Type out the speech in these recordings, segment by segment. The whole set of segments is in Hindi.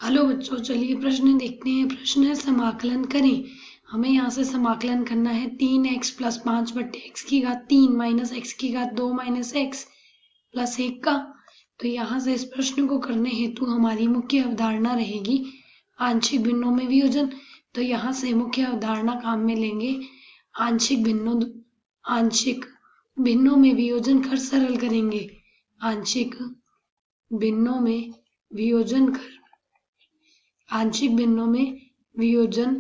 हेलो बच्चों, चलिए प्रश्न देखते हैं। प्रश्न है समाकलन करें। हमें यहाँ से समाकलन करना है 3x प्लस 5 बट्टे एक्स की घात 3 माइनस एक्स की घात 2 माइनस एक्स प्लस 1 का। तो यहाँ से इस प्रश्न को करने हेतु हमारी मुख्य अवधारणा रहेगी आंशिक भिन्नों में वियोजन। तो यहाँ से मुख्य अवधारणा काम में लेंगे आंशिक भिन्नों में वियोजन कर सरल करेंगे। आंशिक भिन्नों में वियोजन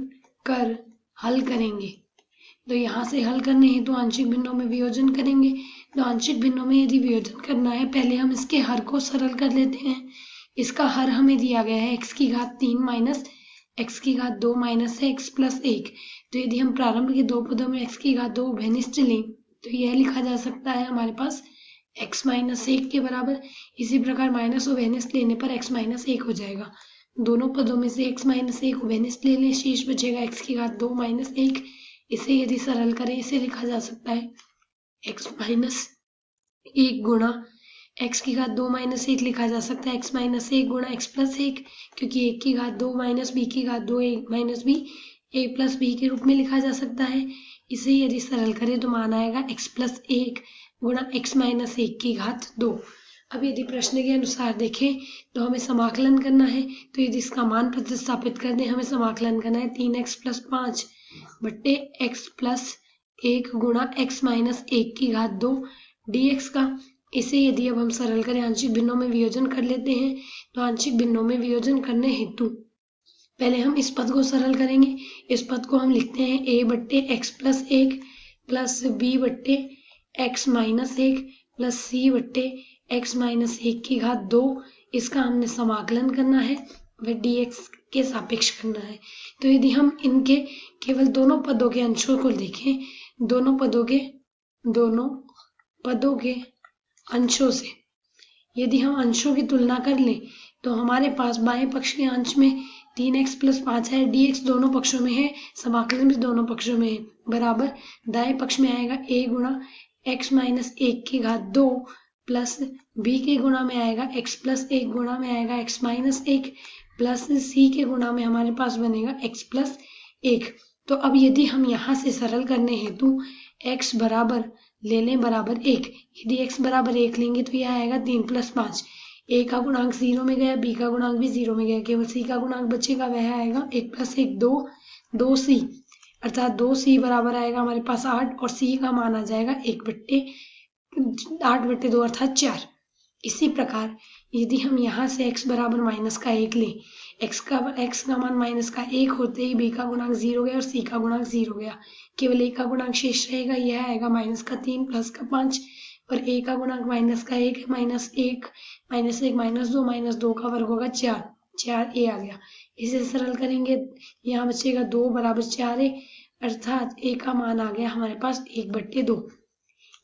कर हल करेंगे। तो यहाँ से हल करने हेतु आंशिक भिन्नों में वियोजन करेंगे। तो आंशिक भिन्नों में यदि वियोजन करना है, पहले हम इसके हर को सरल कर लेते हैं। इसका हर हमें दिया गया है x की घात 3 माइनस एक्स की घात 2 माइनस एक्स प्लस 1। तो यदि हम प्रारंभ के दो पदों में x की घात 2 उभयनिष्ठ लें तो यह लिखा जा सकता है हमारे पास x माइनस 1 के बराबर। इसी प्रकार माइनस उभयनिष्ठ लेने पर x माइनस 1 हो जाएगा। दोनों पदों में से x माइनस 1 उभयनिष्ठ ले लें, शेष बचेगा x की घात 2 माइनस 1। इसे यदि सरल करें, इसे लिखा जा सकता है x माइनस 1 गुणा x की घात 2 माइनस 1 लिखा जा सकता है x माइनस 1 गुणा x प्लस 1, क्योंकि 1 की घात 2 माइनस b की घात 2 a minus b a plus b के रूप में लिखा जा सकता है। इसे यदि सरल करें तो मान आएगा x प्लस 1 गुणा x माइनस 1 की घात 2। अब यदि प्रश्न के अनुसार देखें तो हमें समाकलन करना है। तो यदि इसका मान प्रतिस्थापित कर दें, हमें समाकलन करना है 3x प्लस 5 बट्टे x प्लस 1 गुणा x माइनस 1 की घात 2 dx का। इसे यदि अब हम सरल करें, आंशिक भिन्नों में वियोजन कर लेते हैं। तो आंशिक भिन्नों में वियोजन करने हेतु पहले हम इस पद को सरल करेंगे। इस पद को हम लिखते हैं a बट्टे x प्लस 1 प्लस b बट्टे x माइनस 1 प्लस c बट्टे x माइनस 1 की घात 2। इसका हमने समाकलन करना है, वह dx के सापेक्ष करना है। तो यदि हम इनके केवल दोनों पदों के अंशों को देखें, दोनों पदों के अंशों से यदि हम अंशों की तुलना कर लें तो हमारे पास बाएं पक्ष के अंश में 3x प्लस 5 है, dx दोनों पक्षों में है, समाकलन भी दोनों पक्षों में है, बराबर दाएं पक्ष में आएगा a गुणा x माइनस 1 की घात 2 प्लस b के गुणा में आएगा x प्लस 1 गुणा में आएगा x माइनस 1 प्लस c के गुणा में हमारे पास बनेगा x प्लस 1। तो अब यदि हम यहाँ से सरल करने हेतु x बराबर ले लें बराबर 1, यदि x बराबर 1 लेंगे तो यह आएगा 3 प्लस 5। a का गुणांक 0 में गया, b का गुणांक भी 0 में गया, केवल c का गुणांक बचेगा, वह आएगा 1 प्लस 1 2c, अर्थात 2c बराबर आएगा हमारे पास 8 और c का मान आ जाएगा 8 बट्टे 2 अर्थात 4। इसी प्रकार यदि हम यहाँ से x बराबर माइनस का 1 लें, x का मान माइनस का 1 होते ही b का गुणांक 0 गया और c का गुणांक 0 गया, केवल a का गुणांक शेष रहेगा, यह आएगा माइनस का 3 प्लस का 5। और a का गुणांक माइनस का 1 है, माइनस 1 माइनस 2 का वर्ग होगा 4a आ गया। इसे सरल करेंगे, यहाँ बचेगा 2 बराबर 4a, अर्थात a का मान आ गया हमारे पास 1 बट्टे 2।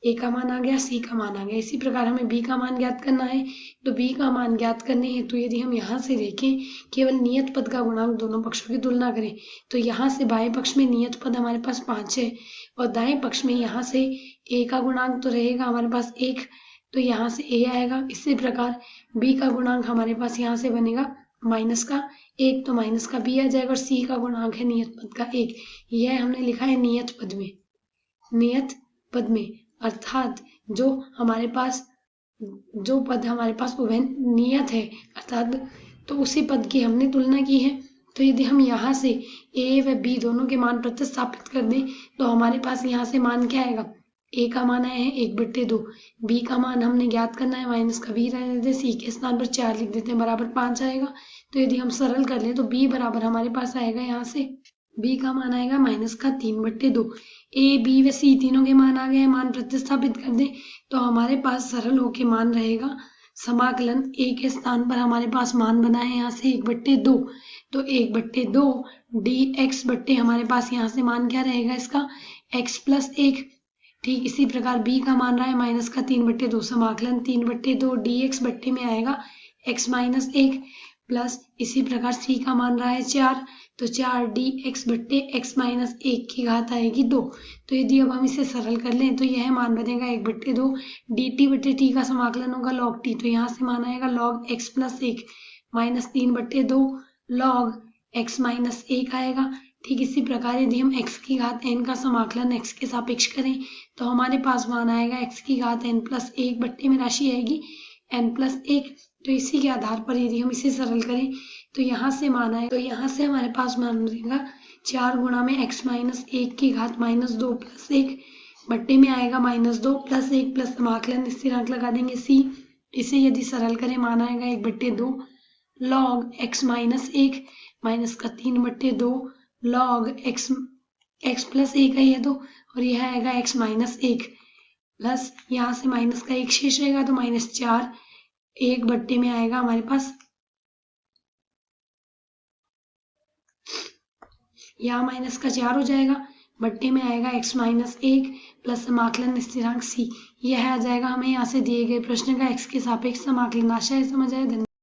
a का मान आ गया, c का मान आ गया। इसी प्रकार हमें b का मान ज्ञात करना है। तो b का मान ज्ञात करने हेतु यदि हम यहाँ से देखें, केवल नियत पद का गुणांक दोनों पक्षों की तुलना करें, तो यहाँ से बाएं पक्ष में नियत पद हमारे पास 5 है और दाएं पक्ष में यहाँ से a का गुणांक तो रहेगा हमारे पास 1, तो यहाँ से a आएगा। इसी प्रकार b का गुणांक हमारे पास यहाँ से बनेगा माइनस का 1, तो माइनस का b आ जाएगा और c का गुणांक है नियत पद का 1। यह हमने लिखा है नियत पद में, अर्थात जो पद हमारे पास नियत है, अर्थात तो उसी पद की हमने तुलना की है। तो यदि हम यहाँ से a व b दोनों के मान प्रतिस्थापित कर दें तो हमारे पास यहाँ से मान क्या आएगा, a का मान आया है 1 बट्टे 2, b का मान हमने ज्ञात करना है, माइनस का b रहने देते, c के स्थान पर 4 लिख देते हैं, बराबर 5 आएगा। तो यदि हम सरल कर लें तो b बराबर हमारे पास आएगा, यहाँ से b का मान आएगा माइनस का 3 बट्टे 2। a b व c तीनों के मान आ गए, मान प्रतिस्थापित कर दें तो हमारे पास सरल होके मान रहेगा समाकलन a के स्थान पर हमारे पास मान बना है यहाँ से 1 बट्टे 2, तो 1 बट्टे 2 dx बट्टे हमारे पास यहाँ से मान क्या रहेगा इसका x प्लस 1। ठीक इसी प्रकार b का मान रहा है माइनस का 3 बट्टे 2, समाकलन 3 बट्टे 2 dx बट्टे में आएगा x माइनस 1 प्लस इसी प्रकार c का मान रहा है 4, तो 4 dx बट्टे x माइनस 1 की घात आएगी 2। तो यदि अब हम इसे सरल कर लें तो यह मान बनेगा 1 बट्टे 2 dt बट्टे t का समाकलन होगा log t, तो यहाँ से मान आएगा log x प्लस 1 माइनस 3 बट्टे 2 log x माइनस 1 आएगा। ठीक इसी प्रकार यदि हम x की घात n का समाकलन x के सापेक्ष करें तो हमारे पास मान आएगा x की घात n प्लस 1 बट्टे में राशि आएगी n प्लस 1। तो इसी के आधार पर यदि हम इसे सरल करें तो यहाँ से मान आए, तो यहाँ से हमारे पास मान रहेगा 4 गुणा में x माइनस 1 की घात माइनस 2 प्लस 1 बट्टे में आएगा माइनस 2 प्लस 1 प्लस समाकलन स्थिरांक लगा देंगे c। इसे यदि सरल करें मान आएगा 1/2 log x माइनस 1 माइनस का 3/2 log x प्लस 1 है ये तो, और यह आएगा x माइनस 1 प्लस यहाँ से माइनस का 1 शेष रहेगा तो -4 1 बट्टे में आएगा हमारे पास, यहाँ माइनस का 4 हो जाएगा बट्टे में आएगा x माइनस 1 प्लस समाकलन स्थिरांक c। यह आ जाएगा हमें यहाँ से दिए गए प्रश्न का x के सापेक्ष समाकलन। आशा है समझ आए। धन्यवाद।